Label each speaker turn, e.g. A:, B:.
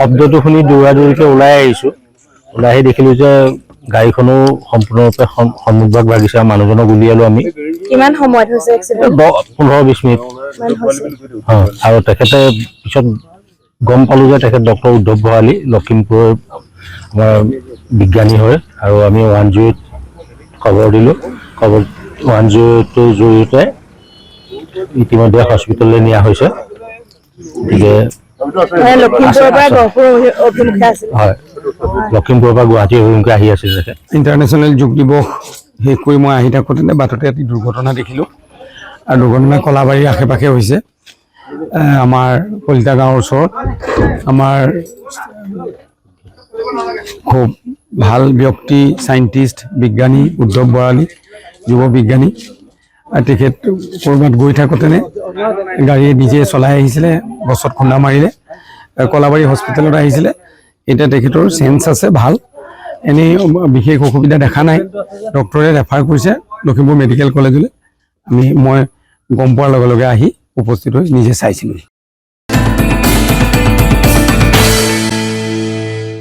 A: শব্দটো শুনি দৌৰা-দৌৰিকৈ ওলাই আহিছোঁ। ওলাই আহি দেখিলোঁ যে গাড়ীখনো সম্পূৰ্ণৰূপে সন্মুখভাগ ভাগিছে আৰু মানুহজনক উলিয়ালোঁ আমি।
B: কিমান সময়ত হৈছে এক্সিডেণ্ট?
A: 15-20 মিনিট। আৰু তেখেতে পিছত গম পালোঁ যে তেখেত ডক্টৰ উদ্ধৱ ভৰালী, লখিমপুৰৰ আমাৰ বিজ্ঞানী হয়। আৰু আমি 108 খবৰ দিলোঁ। 108ৰ জৰিয়তে ইতিমধ্যে হস্পিটেললৈ নিয়া হৈছে। গতিকে
B: লখিমপুৰৰ পৰা গহপুৰ অভিমুখে আছিল।
A: হয়, লখিমপুৰৰ পৰা গুৱাহাটী অভিমুখে আহি আছিল তেখেত।
C: ইণ্টাৰনেশ্যনেল যোগ দিৱস শেষ কৰি মই আহি থাকোঁতে বাটতে এটি দুৰ্ঘটনা দেখিলোঁ। আৰু দুৰ্ঘটনা কলাবাৰীৰ আশে পাশে হৈছে। আমাৰ কলিতা গাঁৱৰ ওচৰত আমাৰ খুব ভাল ব্যক্তি, চাইণ্টিষ্ট, বিজ্ঞানী উদ্ধৱ ভৰালী, যুৱ বিজ্ঞানী। তেখেত ক'ৰবাত গৈ থাকোঁতেনে গাড়ীয়ে নিজে চলাই আহিছিলে, গছত খুন্দা মাৰিলে, কলাবাৰী হস্পিটেলত আহিছিলে। এতিয়া তেখেতৰ চেঞ্চ আছে, ভাল, এনেই বিশেষ অসুবিধা দেখা নাই। ডক্টৰে ৰেফাৰ কৰিছে লখিমপুৰ মেডিকেল কলেজলৈ। মই গম পোৱাৰ লগে লগে আহি উপস্থিত হৈ নিজে চাইছিলোঁ।